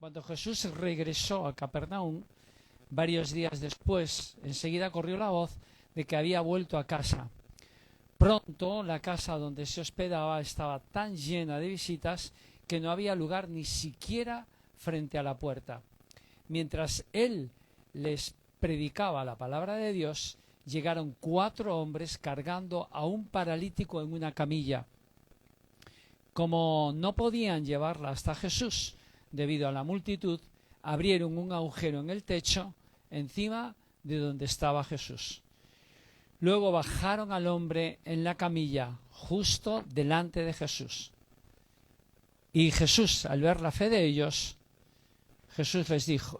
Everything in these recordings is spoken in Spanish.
Cuando Jesús regresó a Capernaum, varios días después, enseguida corrió la voz de que había vuelto a casa. Pronto la casa donde se hospedaba estaba tan llena de visitas que no había lugar ni siquiera frente a la puerta. Mientras él les predicaba la palabra de Dios, llegaron 4 hombres cargando a un paralítico en una camilla. Como no podían llevarla hasta Jesús, debido a la multitud, abrieron un agujero en el techo encima de donde estaba Jesús. Luego bajaron al hombre en la camilla, justo delante de Jesús. Y Jesús, al ver la fe de ellos, Jesús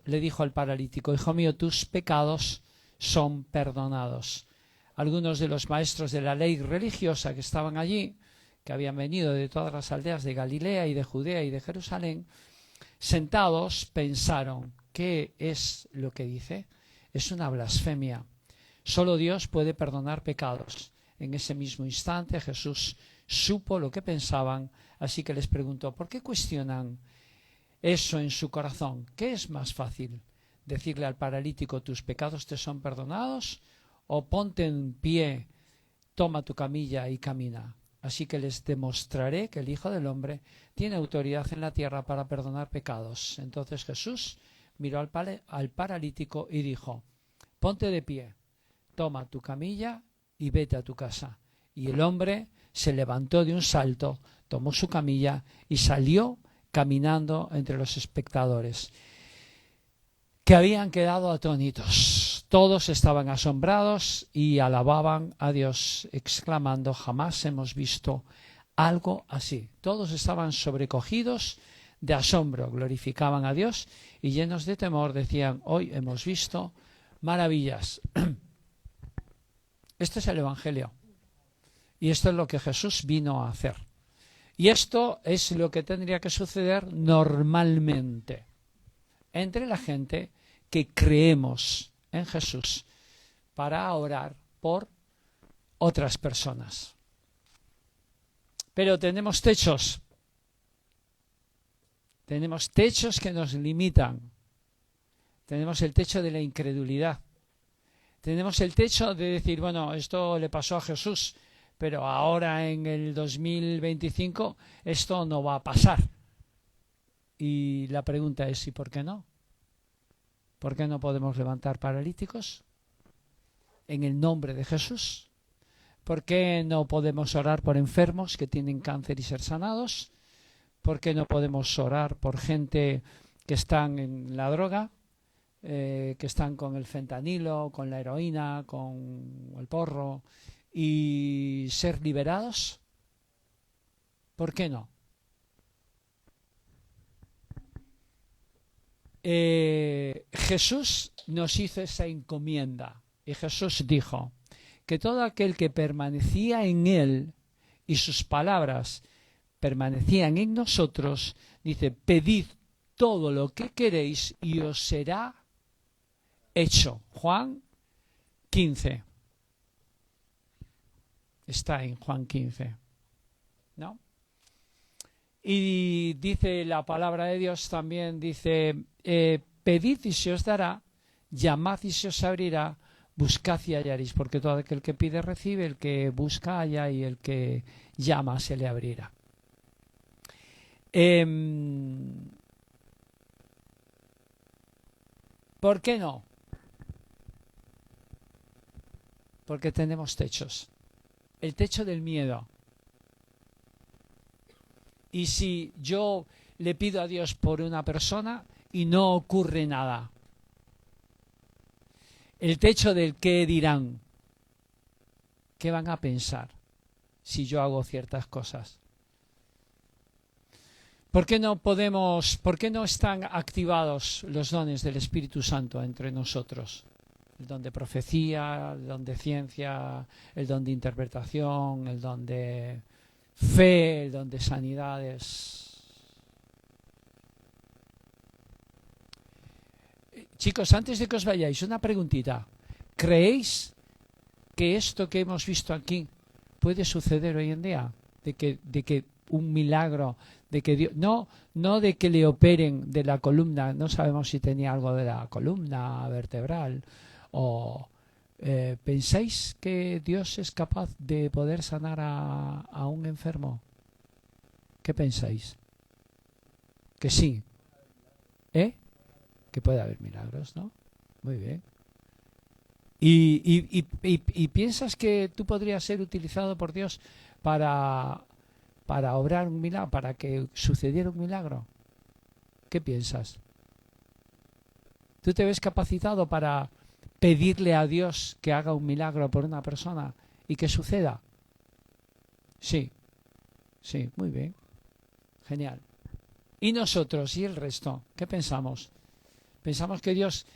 le dijo al paralítico: Hijo mío, tus pecados son perdonados. Algunos de los maestros de la ley religiosa que estaban allí, que habían venido de todas las aldeas de Galilea y de Judea y de Jerusalén, sentados pensaron: ¿qué es lo que dice? Es una blasfemia. Solo Dios puede perdonar pecados. En ese mismo instante Jesús supo lo que pensaban, así que les preguntó: ¿por qué cuestionan eso en su corazón? ¿Qué es más fácil? ¿Decirle al paralítico: tus pecados te son perdonados? ¿O ponte en pie, toma tu camilla y camina? Así que les demostraré que el Hijo del Hombre tiene autoridad en la tierra para perdonar pecados. Entonces Jesús miró al paralítico y dijo: ponte de pie, toma tu camilla y vete a tu casa. Y el hombre se levantó de un salto, tomó su camilla y salió caminando entre los espectadores, que habían quedado atónitos. Todos estaban asombrados y alababan a Dios, exclamando: jamás hemos visto algo así. Todos estaban sobrecogidos de asombro, glorificaban a Dios y llenos de temor decían: hoy hemos visto maravillas. Este es el Evangelio y esto es lo que Jesús vino a hacer. Y esto es lo que tendría que suceder normalmente entre la gente que creemos en Jesús para orar por otras personas. Pero tenemos techos que nos limitan. Tenemos el techo de la incredulidad. Tenemos el techo de decir: bueno, esto le pasó a Jesús, pero ahora en el 2025 esto no va a pasar. Y la pregunta es: ¿y por qué no? ¿Por qué no podemos levantar paralíticos en el nombre de Jesús? ¿Por qué no podemos orar por enfermos que tienen cáncer y ser sanados? ¿Por qué no podemos orar por gente que están en la droga, que están con el fentanilo, con la heroína, con el porro, y ser liberados? ¿Por qué no? Jesús nos hizo esa encomienda y Jesús dijo que todo aquel que permanecía en él y sus palabras permanecían en nosotros, dice: pedid todo lo que queréis y os será hecho. Juan 15. Está en Juan 15, ¿no? Y dice la palabra de Dios también, dice: pedid y se os dará, llamad y se os abrirá, buscad y hallaréis, porque todo aquel que pide recibe, el que busca halla y el que llama se le abrirá. ¿Por qué no? Porque tenemos techos. El techo del miedo. Y si yo le pido a Dios por una persona y no ocurre nada. El techo del qué dirán. ¿Qué van a pensar si yo hago ciertas cosas? ¿Por qué no están activados los dones del Espíritu Santo entre nosotros? El don de profecía, el don de ciencia, el don de interpretación, el don de fe, el don de sanidades. Chicos, antes de que os vayáis, una preguntita. ¿Creéis que esto que hemos visto aquí puede suceder hoy en día? De que un milagro de que Dios, no de que le operen de la columna, no sabemos si tenía algo de la columna vertebral, o ¿pensáis que Dios es capaz de poder sanar a un enfermo? ¿Qué pensáis? Que sí, ¿eh? Que puede haber milagros, ¿no? Muy bien. ¿Y piensas que tú podrías ser utilizado por Dios para obrar un milagro, para que sucediera un milagro? ¿Qué piensas? ¿Tú te ves capacitado para pedirle a Dios que haga un milagro por una persona y que suceda? Sí, sí, muy bien. Genial. ¿Y nosotros y el resto? ¿Qué pensamos? ¿Pensamos que Dios,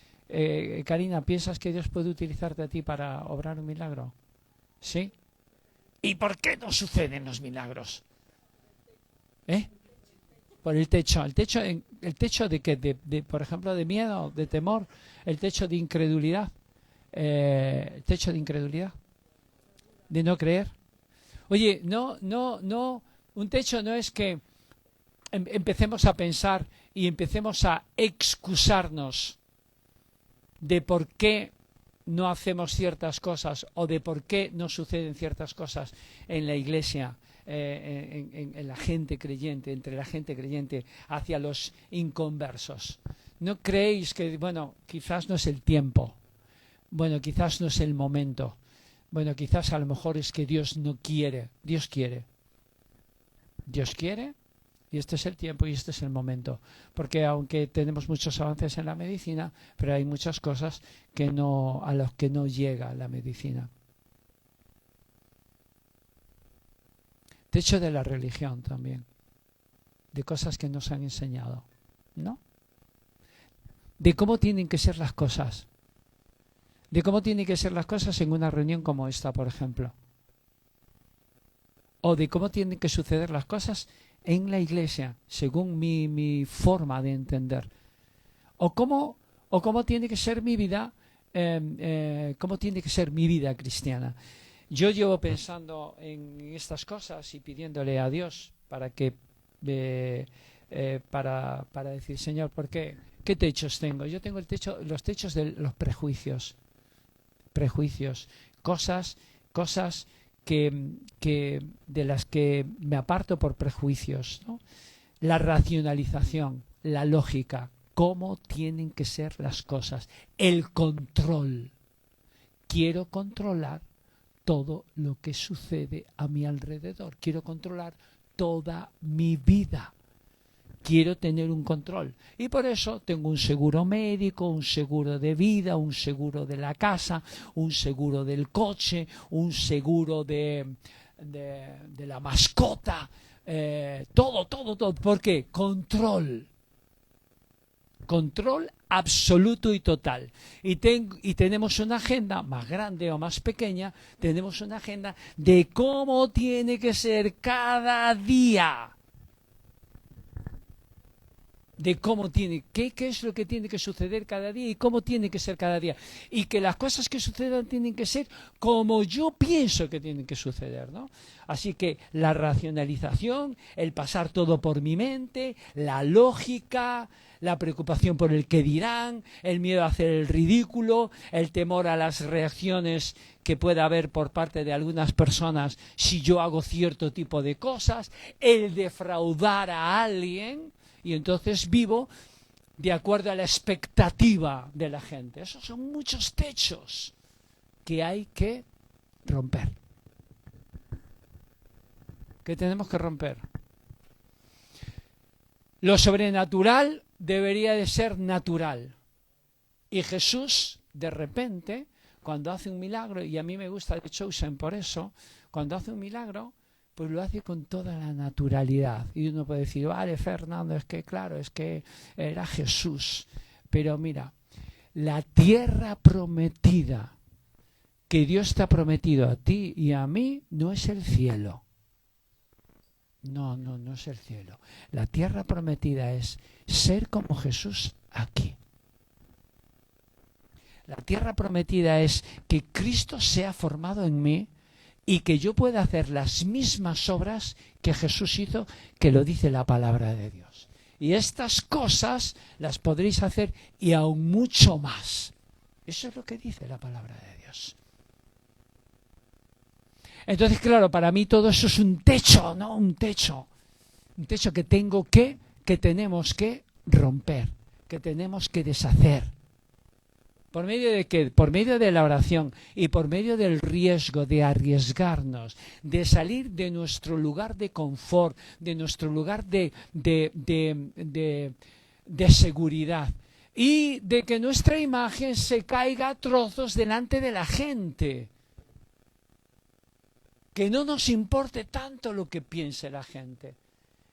Karina, piensas que Dios puede utilizarte a ti para obrar un milagro? ¿Sí? ¿Y por qué no suceden los milagros? Por el techo. ¿El techo de qué? Por ejemplo, de miedo, de temor, el techo de incredulidad. El techo de incredulidad, de no creer. Oye, no, un techo no es que empecemos a pensar y empecemos a excusarnos de por qué no hacemos ciertas cosas o de por qué no suceden ciertas cosas en la iglesia, en la gente creyente, entre la gente creyente hacia los inconversos. ¿No creéis que, bueno, quizás no es el tiempo? Bueno, quizás no es el momento. Bueno, quizás a lo mejor es que Dios no quiere. Dios quiere. Dios quiere y este es el tiempo y este es el momento. Porque aunque tenemos muchos avances en la medicina, pero hay muchas cosas que a las que no llega la medicina. Techo de la religión también. De cosas que nos han enseñado. ¿No? De cómo tienen que ser las cosas. De cómo tienen que ser las cosas en una reunión como esta, por ejemplo. O de cómo tienen que suceder las cosas en la iglesia, según mi forma de entender. O cómo tiene que ser mi vida, cómo tiene que ser mi vida cristiana. Yo llevo pensando en estas cosas y pidiéndole a Dios para que para decir, Señor, ¿por qué? ¿Qué techos tengo? Yo tengo los techos de los prejuicios, cosas que de las que me aparto por prejuicios, ¿no? La racionalización, la lógica, cómo tienen que ser las cosas, el control. Quiero controlar todo lo que sucede a mi alrededor, quiero controlar toda mi vida. Quiero tener un control y por eso tengo un seguro médico, un seguro de vida, un seguro de la casa, un seguro del coche, un seguro de la mascota, todo. ¿Por qué? Control absoluto y total. Y tenemos una agenda, más grande o más pequeña, tenemos una agenda de cómo tiene que ser cada día. De cómo qué es lo que tiene que suceder cada día y cómo tiene que ser cada día. Y que las cosas que sucedan tienen que ser como yo pienso que tienen que suceder, ¿no? Así que la racionalización, el pasar todo por mi mente, la lógica, la preocupación por el qué dirán, el miedo a hacer el ridículo, el temor a las reacciones que pueda haber por parte de algunas personas si yo hago cierto tipo de cosas, el defraudar a alguien. Y entonces vivo de acuerdo a la expectativa de la gente. Esos son muchos techos que hay que romper. Que tenemos que romper. Lo sobrenatural debería de ser natural. Y Jesús, de repente, cuando hace un milagro, y a mí me gusta The Chosen por eso, cuando hace un milagro, pues lo hace con toda la naturalidad. Y uno puede decir, vale, Fernando, es que claro, es que era Jesús. Pero mira, la tierra prometida que Dios te ha prometido a ti y a mí no es el cielo. No es el cielo. La tierra prometida es ser como Jesús aquí. La tierra prometida es que Cristo sea formado en mí, y que yo pueda hacer las mismas obras que Jesús hizo, que lo dice la palabra de Dios. Y estas cosas las podréis hacer y aún mucho más. Eso es lo que dice la palabra de Dios. Entonces, claro, para mí todo eso es un techo, ¿no? Un techo que tenemos que romper, que tenemos que deshacer. ¿Por medio de qué? Por medio de la oración y por medio del riesgo de arriesgarnos, de salir de nuestro lugar de confort, de nuestro lugar de seguridad y de que nuestra imagen se caiga a trozos delante de la gente. Que no nos importe tanto lo que piense la gente,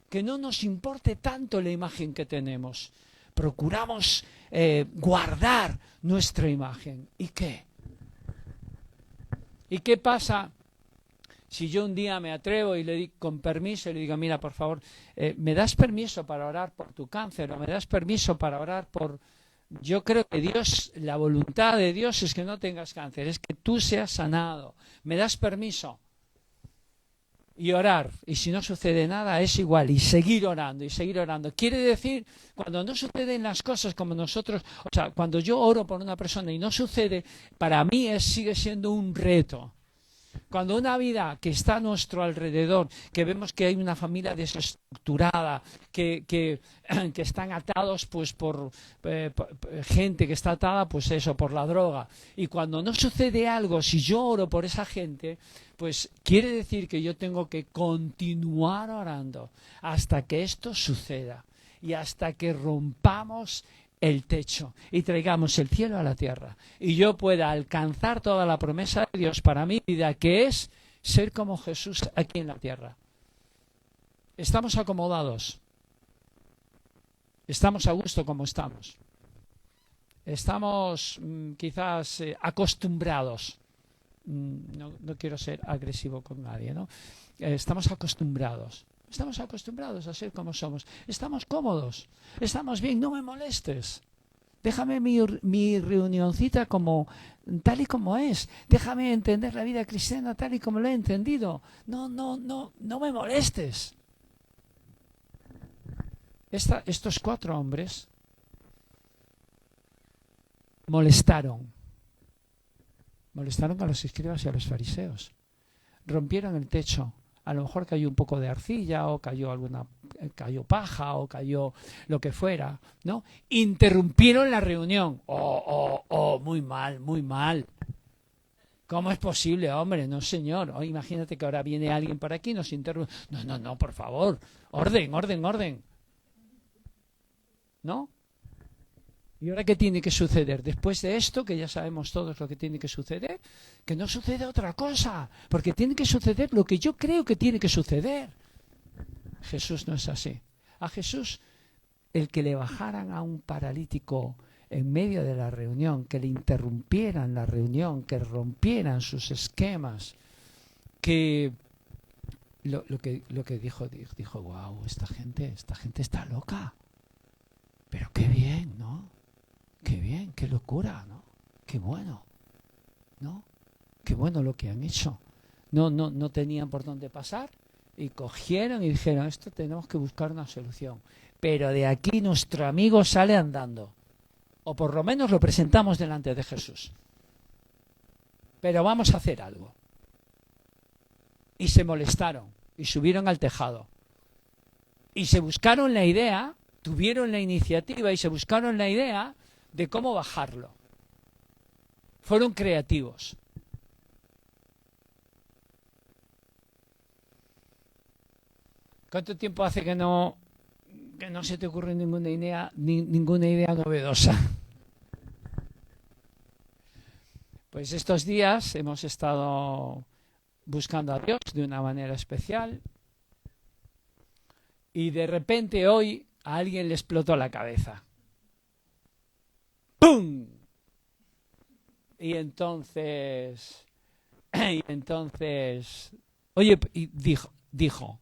que no nos importe tanto la imagen que tenemos. Procuramos guardar nuestra imagen. ¿Y qué? ¿Y qué pasa si yo un día me atrevo y le digo con permiso y le digo, mira, por favor, ¿me das permiso para orar por tu cáncer? ¿O me das permiso para orar por...? Yo creo que Dios, la voluntad de Dios es que no tengas cáncer, es que tú seas sanado. ¿Me das permiso? Y orar, y si no sucede nada es igual, y seguir orando, y seguir orando. Quiere decir, cuando no suceden las cosas como nosotros, o sea, cuando yo oro por una persona y no sucede, para mí sigue siendo un reto. Cuando una vida que está a nuestro alrededor, que vemos que hay una familia desestructurada, que están atados pues por gente que está atada pues eso, por la droga, y cuando no sucede algo, si yo oro por esa gente, pues quiere decir que yo tengo que continuar orando hasta que esto suceda y hasta que rompamos el techo y traigamos el cielo a la tierra y yo pueda alcanzar toda la promesa de Dios para mi vida, que es ser como Jesús aquí en la tierra. Estamos acomodados, estamos a gusto como estamos, estamos quizás acostumbrados, no quiero ser agresivo con nadie, ¿no? Estamos acostumbrados a ser como somos. Estamos cómodos, estamos bien, no me molestes. Déjame mi reunioncita tal y como es. Déjame entender la vida cristiana tal y como la he entendido. No me molestes. Estos 4 hombres molestaron a los escribas y a los fariseos. Rompieron el techo. A lo mejor cayó un poco de arcilla o cayó paja o cayó lo que fuera, ¿no? Interrumpieron la reunión. Muy mal, muy mal. ¿Cómo es posible, hombre? No, señor. Imagínate que ahora viene alguien por aquí y nos interrumpe. No, por favor. Orden. ¿No? ¿Y ahora qué tiene que suceder? Después de esto, que ya sabemos todos lo que tiene que suceder, que no sucede otra cosa, porque tiene que suceder lo que yo creo que tiene que suceder. Jesús no es así. A Jesús, el que le bajaran a un paralítico en medio de la reunión, que le interrumpieran la reunión, que rompieran sus esquemas, que lo que dijo, wow, esta gente está loca. Pero qué bien, ¿no? Qué bien, qué locura, ¿no? Qué bueno, ¿no? Qué bueno lo que han hecho. No tenían por dónde pasar y cogieron y dijeron, esto tenemos que buscar una solución. Pero de aquí nuestro amigo sale andando. O por lo menos lo presentamos delante de Jesús. Pero vamos a hacer algo. Y se molestaron y subieron al tejado. Y se buscaron la idea, tuvieron la iniciativa y se buscaron la idea de cómo bajarlo. Fueron creativos. ¿Cuánto tiempo hace que no se te ocurre ninguna idea novedosa? Pues estos días hemos estado buscando a Dios de una manera especial y de repente hoy a alguien le explotó la cabeza. ¡Pum! Y entonces, oye, dijo,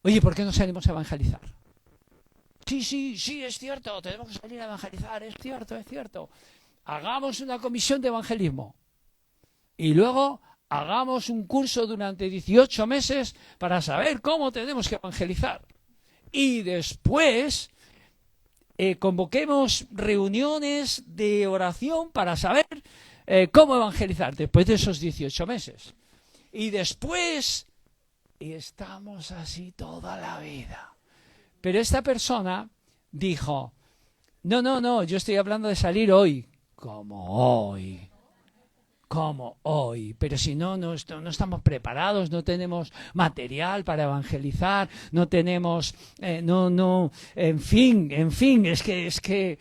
oye, ¿por qué no salimos a evangelizar? Sí, es cierto, tenemos que salir a evangelizar, es cierto. Hagamos una comisión de evangelismo. Y luego hagamos un curso durante 18 meses para saber cómo tenemos que evangelizar. Y después convoquemos reuniones de oración para saber cómo evangelizar después de esos 18 meses. Y después, y estamos así toda la vida. Pero esta persona dijo, no, yo estoy hablando de salir hoy. ¿Cómo hoy? ¿Cómo hoy? Pero si no estamos preparados, no tenemos material para evangelizar, no tenemos, en fin, es que,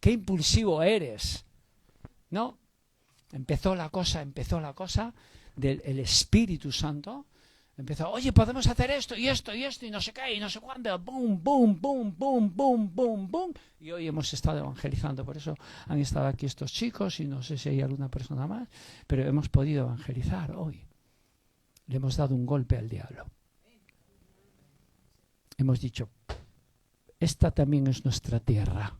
qué impulsivo eres, ¿no? Empezó la cosa del Espíritu Santo. Empezó, oye, podemos hacer esto, y no sé qué, y no sé cuándo, boom, boom, boom, boom, boom, boom, boom. Y hoy hemos estado evangelizando, por eso han estado aquí estos chicos, y no sé si hay alguna persona más, pero hemos podido evangelizar hoy. Le hemos dado un golpe al diablo. Hemos dicho, esta también es nuestra tierra.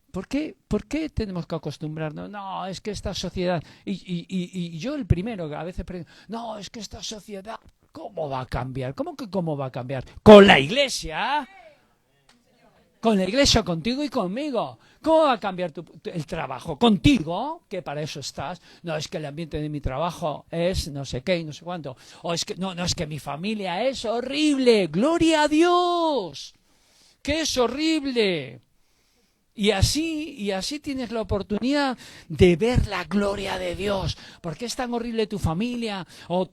¿Por qué tenemos que acostumbrarnos? No, es que esta sociedad... Y yo el primero que a veces pregunto, no, es que esta sociedad, ¿cómo va a cambiar? ¿Cómo que cómo va a cambiar? ¡Con la iglesia! Con la iglesia, contigo y conmigo. ¿Cómo va a cambiar el trabajo? ¿Contigo? Que para eso estás. No, es que el ambiente de mi trabajo es no sé qué y no sé cuánto. O es que no, es que mi familia es horrible. ¡Gloria a Dios! ¡Que es horrible! Y así tienes la oportunidad de ver la gloria de Dios. ¿Por qué es tan horrible tu familia o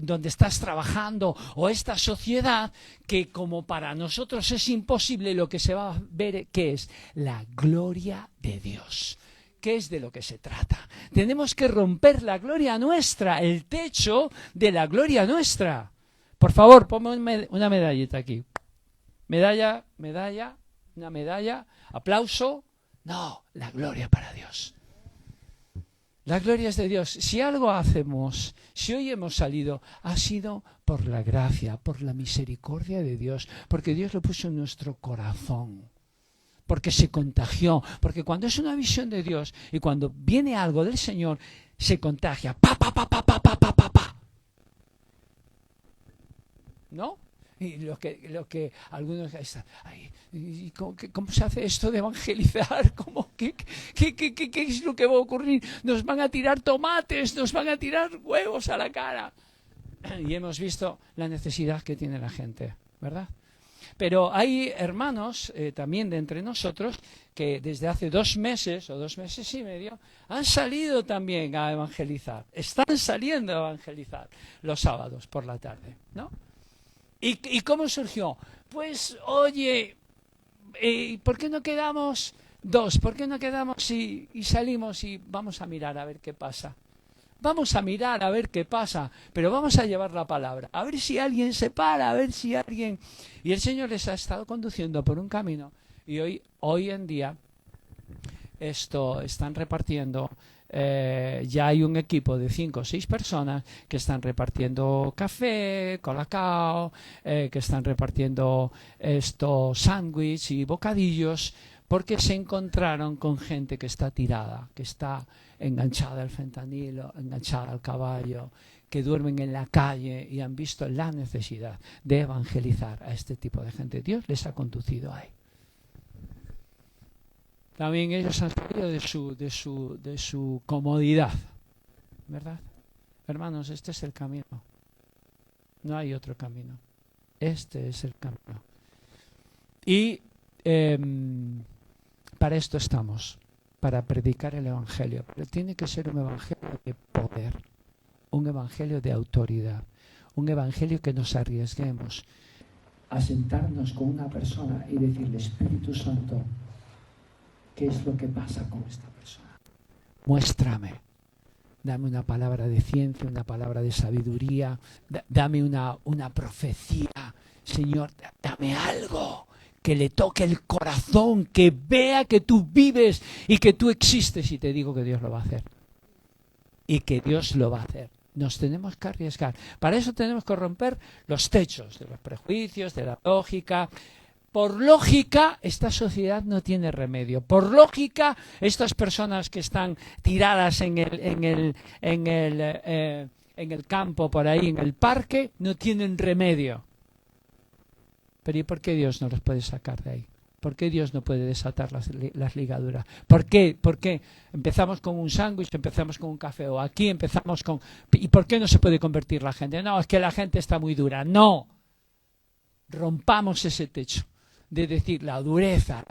donde estás trabajando o esta sociedad que como para nosotros es imposible, lo que se va a ver que es la gloria de Dios? ¿Qué es de lo que se trata? Tenemos que romper la gloria nuestra, el techo de la gloria nuestra. Por favor, ponme una medallita aquí. Medalla, una medalla. Aplauso. No, la gloria para Dios. La gloria es de Dios. Si algo hacemos, si hoy hemos salido, ha sido por la gracia, por la misericordia de Dios, porque Dios lo puso en nuestro corazón, porque se contagió, porque cuando es una visión de Dios y cuando viene algo del Señor, se contagia. Pa. ¿No? Y lo que algunos están, ay, ¿cómo se hace esto de evangelizar? ¿Qué es lo que va a ocurrir? Nos van a tirar tomates, nos van a tirar huevos a la cara. Y hemos visto la necesidad que tiene la gente, ¿verdad? Pero hay hermanos también de entre nosotros que desde hace 2 meses o 2 meses y medio han salido también a evangelizar. Están saliendo a evangelizar los sábados por la tarde, ¿no? ¿Y cómo surgió? Pues, oye, ¿por qué no quedamos 2? ¿Por qué no quedamos y salimos y vamos a mirar a ver qué pasa? Vamos a mirar a ver qué pasa, pero vamos a llevar la palabra. A ver si alguien se para, a ver si alguien... Y el Señor les ha estado conduciendo por un camino. Y hoy en día están repartiendo... ya hay un equipo de 5 o 6 personas que están repartiendo café, colacao, que están repartiendo estos sándwiches y bocadillos, porque se encontraron con gente que está tirada, que está enganchada al fentanilo, enganchada al caballo, que duermen en la calle y han visto la necesidad de evangelizar a este tipo de gente. Dios les ha conducido ahí. También ellos han salido de su comodidad, ¿verdad? Hermanos, este es el camino. No hay otro camino. Este es el camino. Y para esto estamos, para predicar el Evangelio. Pero tiene que ser un Evangelio de poder, un Evangelio de autoridad, un Evangelio que nos arriesguemos a sentarnos con una persona y decirle, Espíritu Santo, ¿qué es lo que pasa con esta persona? Muéstrame. Dame una palabra de ciencia, una palabra de sabiduría. Dame una profecía. Señor, dame algo que le toque el corazón, que vea que tú vives y que tú existes. Y te digo que Dios lo va a hacer. Y que Dios lo va a hacer. Nos tenemos que arriesgar. Para eso tenemos que romper los techos de los prejuicios, de la lógica. por lógica, esta sociedad no tiene remedio. Por lógica, estas personas que están tiradas en el campo, por ahí, en el parque, no tienen remedio. Pero ¿y por qué Dios no los puede sacar de ahí? ¿Por qué Dios no puede desatar las ligaduras? ¿Por qué? ¿Por qué? Empezamos con un sándwich, empezamos con un café, o aquí empezamos con... ¿Y por qué no se puede convertir la gente? No, es que la gente está muy dura. No. Rompamos ese techo de decir la dureza.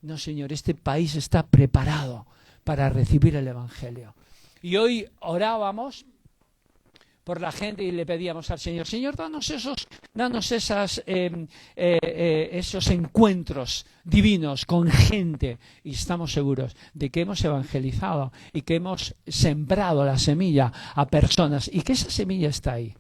No, Señor, este país está preparado para recibir el Evangelio. Y hoy orábamos por la gente y le pedíamos al Señor, Señor, danos esos encuentros divinos con gente, y estamos seguros de que hemos evangelizado y que hemos sembrado la semilla a personas y que esa semilla está ahí.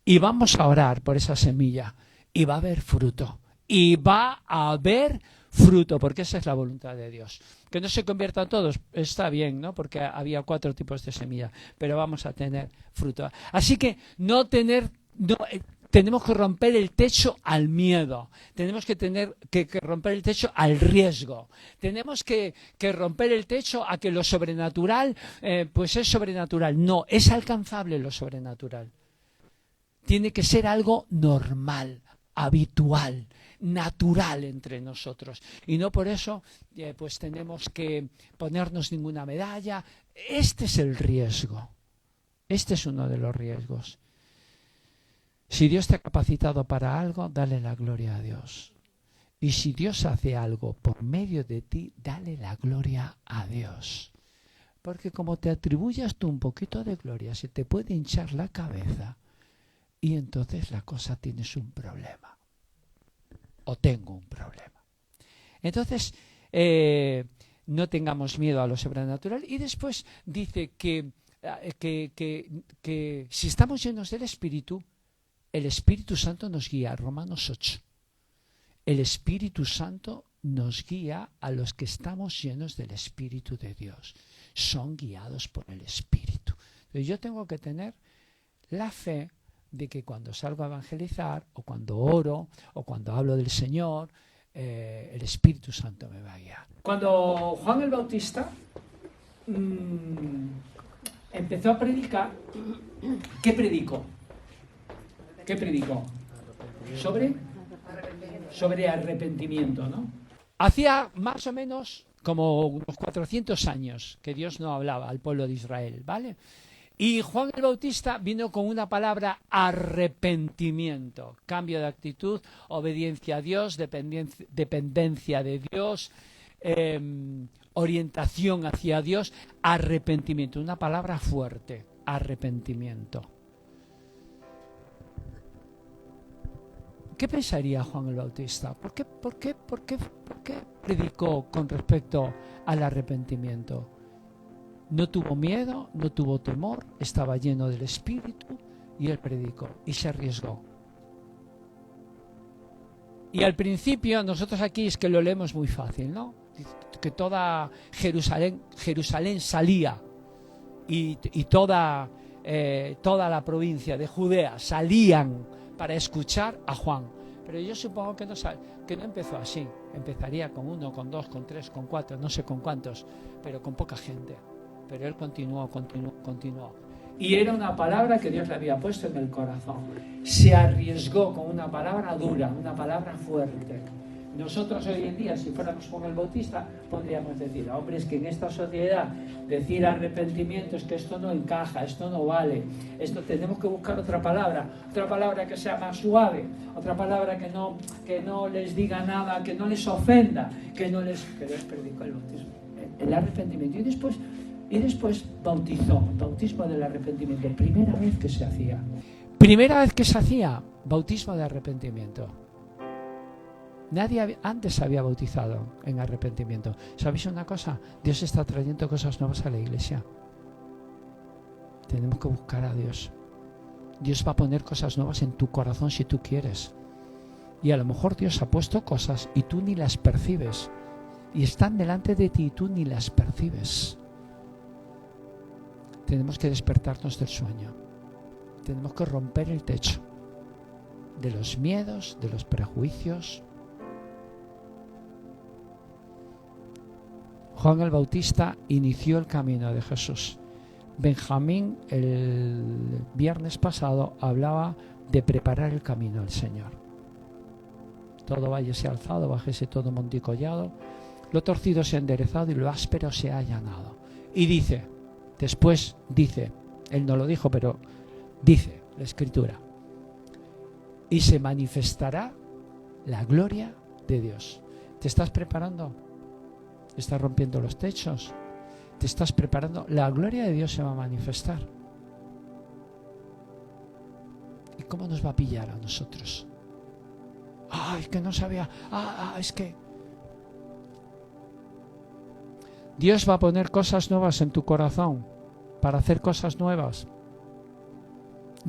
Y vamos a orar por esa semilla y va a haber fruto. Y va a haber fruto, porque esa es la voluntad de Dios. Que no se conviertan todos, está bien, ¿no? Porque había 4 tipos de semilla, pero vamos a tener fruto. Así que tenemos que romper el techo al miedo, tenemos que romper el techo al riesgo, tenemos que romper el techo a que lo sobrenatural, pues es sobrenatural. No, es alcanzable lo sobrenatural. Tiene que ser algo normal, habitual, natural entre nosotros, y no por eso pues tenemos que ponernos ninguna medalla. Este es el riesgo, este es uno de los riesgos. Si Dios te ha capacitado para algo, dale la gloria a Dios, y si Dios hace algo por medio de ti, dale la gloria a Dios, porque como te atribuyas tú un poquito de gloria, se te puede hinchar la cabeza y entonces la cosa tienes un problema. O tengo un problema. Entonces, no tengamos miedo a lo sobrenatural. Y después dice que si estamos llenos del Espíritu, el Espíritu Santo nos guía. Romanos 8. El Espíritu Santo nos guía a los que estamos llenos del Espíritu de Dios. Son guiados por el Espíritu. Entonces, yo tengo que tener la fe de que cuando salgo a evangelizar, o cuando oro, o cuando hablo del Señor, el Espíritu Santo me va a guiar. Cuando Juan el Bautista empezó a predicar, ¿qué predicó? Sobre arrepentimiento, ¿no? Hacía más o menos como unos 400 años que Dios no hablaba al pueblo de Israel, ¿vale? Y Juan el Bautista vino con una palabra: arrepentimiento, cambio de actitud, obediencia a Dios, dependencia de Dios, orientación hacia Dios, arrepentimiento, una palabra fuerte, arrepentimiento. ¿Qué pensaría Juan el Bautista? ¿Por qué predicó con respecto al arrepentimiento? No tuvo miedo, no tuvo temor, estaba lleno del Espíritu y él predicó y se arriesgó. Y al principio, nosotros aquí es que lo leemos muy fácil, ¿no? Que toda Jerusalén salía y toda la provincia de Judea salían para escuchar a Juan. Pero yo supongo que no empezó así. Empezaría con 1, con 2, con 3, con 4, no sé con cuántos, pero con poca gente. Pero él continuó. Y era una palabra que Dios le había puesto en el corazón. Se arriesgó con una palabra dura, una palabra fuerte. Nosotros hoy en día, si fuéramos con el Bautista, podríamos decir: hombre, es que en esta sociedad decir arrepentimiento es que esto no encaja, esto no vale, esto tenemos que buscar otra palabra que sea más suave, otra palabra que no les diga nada, que no les ofenda, Pero él predicó el bautismo, el arrepentimiento, y después bautizó, bautismo del arrepentimiento, primera vez que se hacía, bautismo de arrepentimiento. Nadie antes había bautizado en arrepentimiento. ¿Sabéis una cosa? Dios está trayendo cosas nuevas a la iglesia. Tenemos que buscar a Dios. Dios va a poner cosas nuevas en tu corazón si tú quieres. Y a lo mejor Dios ha puesto cosas y tú ni las percibes. Y están delante de ti y tú ni las percibes. Tenemos que despertarnos del sueño. Tenemos que romper el techo de los miedos, de los prejuicios, Juan el Bautista inició el camino de Jesús. Benjamín el viernes pasado hablaba de preparar el camino al Señor. Todo valle se ha alzado, bájese todo monte y collado, lo torcido se ha enderezado y lo áspero se ha allanado. Y dice, después dice, él no lo dijo, pero dice la Escritura, y se manifestará la gloria de Dios. ¿Te estás preparando? ¿Estás rompiendo los techos? ¿Te estás preparando? La gloria de Dios se va a manifestar. ¿Y cómo nos va a pillar a nosotros? Es que no sabía. Es que Dios va a poner cosas nuevas en tu corazón para hacer cosas nuevas.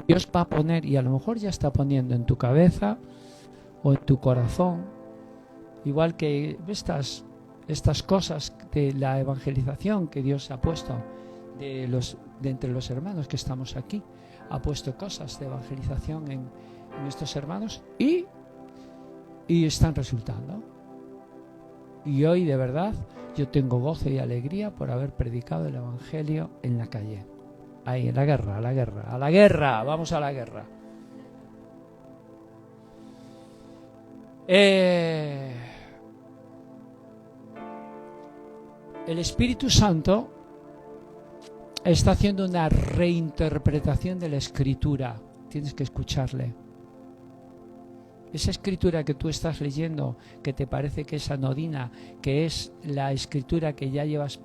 Dios va a poner, y a lo mejor ya está poniendo en tu cabeza o en tu corazón, igual que estas cosas de la evangelización que Dios ha puesto de entre los hermanos que estamos aquí, ha puesto cosas de evangelización en estos hermanos y están resultando. Y hoy de verdad yo tengo gozo y alegría por haber predicado el evangelio en la calle. Ahí, en la guerra, a la guerra, vamos a la guerra. El Espíritu Santo está haciendo una reinterpretación de la Escritura. Tienes que escucharle. Esa Escritura que tú estás leyendo, que te parece que es anodina, que es la Escritura que ya llevas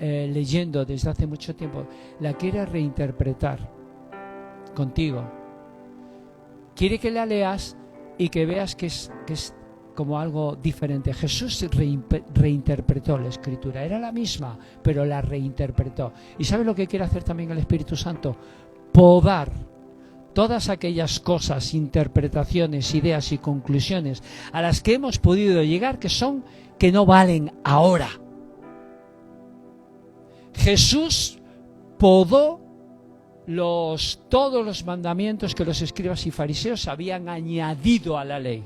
leyendo desde hace mucho tiempo, la quiere reinterpretar contigo. Quiere que la leas y que veas que es como algo diferente. Jesús reinterpretó la Escritura, era la misma, pero la reinterpretó. ¿Y sabes lo que quiere hacer también el Espíritu Santo? Podar todas aquellas cosas, interpretaciones, ideas y conclusiones a las que hemos podido llegar que no valen ahora. Jesús podó todos los mandamientos que los escribas y fariseos habían añadido a la ley,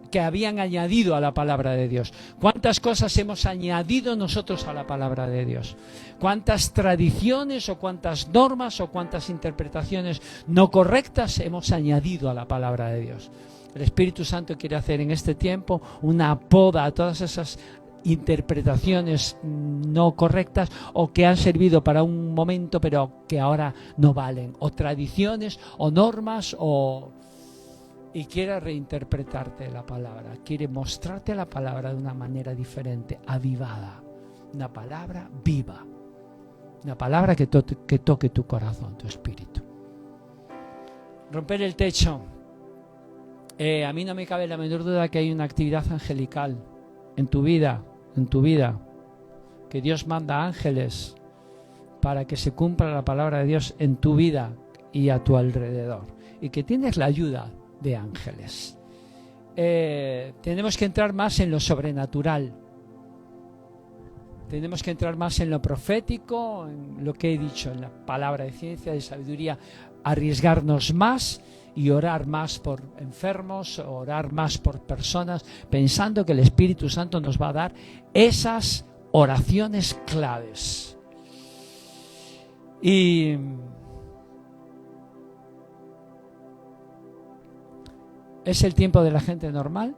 que habían añadido a la palabra de Dios. ¿Cuántas cosas hemos añadido nosotros a la palabra de Dios? ¿Cuántas tradiciones o cuántas normas o cuántas interpretaciones no correctas hemos añadido a la palabra de Dios? El Espíritu Santo quiere hacer en este tiempo una poda a todas esas interpretaciones no correctas o que han servido para un momento pero que ahora no valen, o tradiciones o normas y quiere reinterpretarte la palabra, quiere mostrarte la palabra de una manera diferente, avivada, una palabra viva, una palabra que toque tu corazón, tu espíritu. Romper el techo. A mí no me cabe la menor duda que hay una actividad angelical en tu vida, que Dios manda ángeles para que se cumpla la palabra de Dios en tu vida y a tu alrededor, y que tienes la ayuda de ángeles. Tenemos que entrar más en lo sobrenatural, tenemos que entrar más en lo profético, en lo que he dicho, en la palabra de ciencia, de sabiduría, arriesgarnos más y orar más por enfermos, orar más por personas, pensando que el Espíritu Santo nos va a dar esas oraciones claves. Y es el tiempo de la gente normal,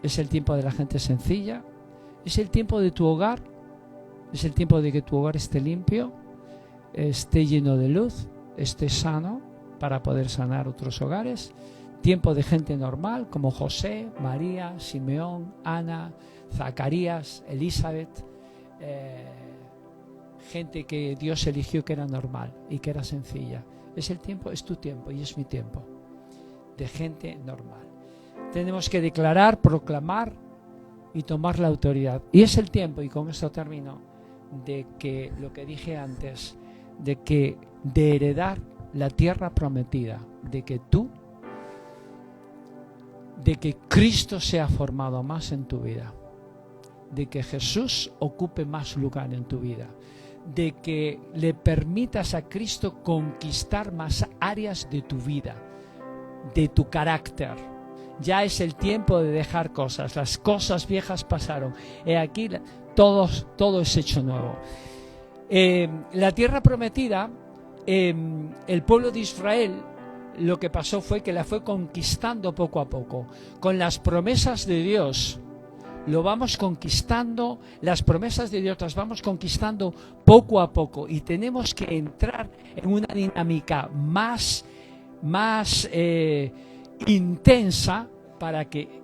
es el tiempo de la gente sencilla, es el tiempo de tu hogar, es el tiempo de que tu hogar esté limpio, esté lleno de luz, esté sano para poder sanar otros hogares. Tiempo de gente normal como José, María, Simeón, Ana, Zacarías, Elizabeth, gente que Dios eligió que era normal y que era sencilla. Es el tiempo, es tu tiempo y es mi tiempo de gente normal. Tenemos que declarar, proclamar y tomar la autoridad. Y es el tiempo, y con esto termino, de que lo que dije antes, de heredar la tierra prometida, de que Cristo sea formado más en tu vida, de que Jesús ocupe más lugar en tu vida, de que le permitas a Cristo conquistar más áreas de tu vida, de tu carácter, Ya es el tiempo de dejar cosas. Las cosas viejas pasaron. He aquí, todo es hecho nuevo. La tierra prometida, el pueblo de Israel, lo que pasó fue que la fue conquistando poco a poco. Con las promesas de Dios, lo vamos conquistando, las promesas de Dios las vamos conquistando poco a poco. Y tenemos que entrar en una dinámica más intensa para que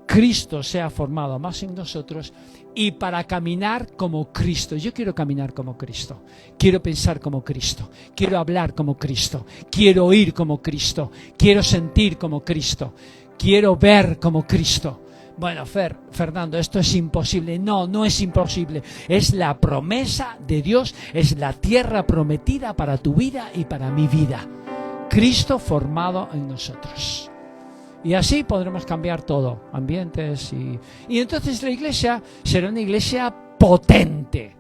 Cristo sea formado más en nosotros y para caminar como Cristo. Yo quiero caminar como Cristo, quiero pensar como Cristo, quiero hablar como Cristo, quiero oír como Cristo, quiero sentir como Cristo, quiero ver como Cristo. Bueno, Fernando, esto es imposible. No, no es imposible. Es la promesa de Dios, es la tierra prometida para tu vida y para mi vida. Cristo formado en nosotros. Y así podremos cambiar todo, ambientes y entonces la iglesia será una iglesia potente,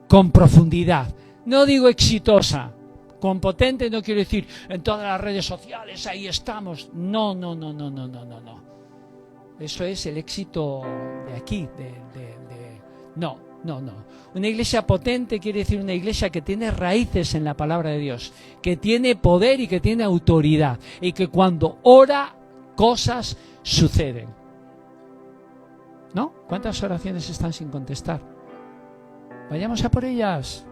con profundidad. No digo exitosa, con potente no quiero decir en todas las redes sociales, ahí estamos. No. Eso es el éxito de aquí, No. Una iglesia potente quiere decir una iglesia que tiene raíces en la palabra de Dios, que tiene poder y que tiene autoridad, y que cuando ora, cosas suceden. ¿No? ¿Cuántas oraciones están sin contestar? Vayamos a por ellas.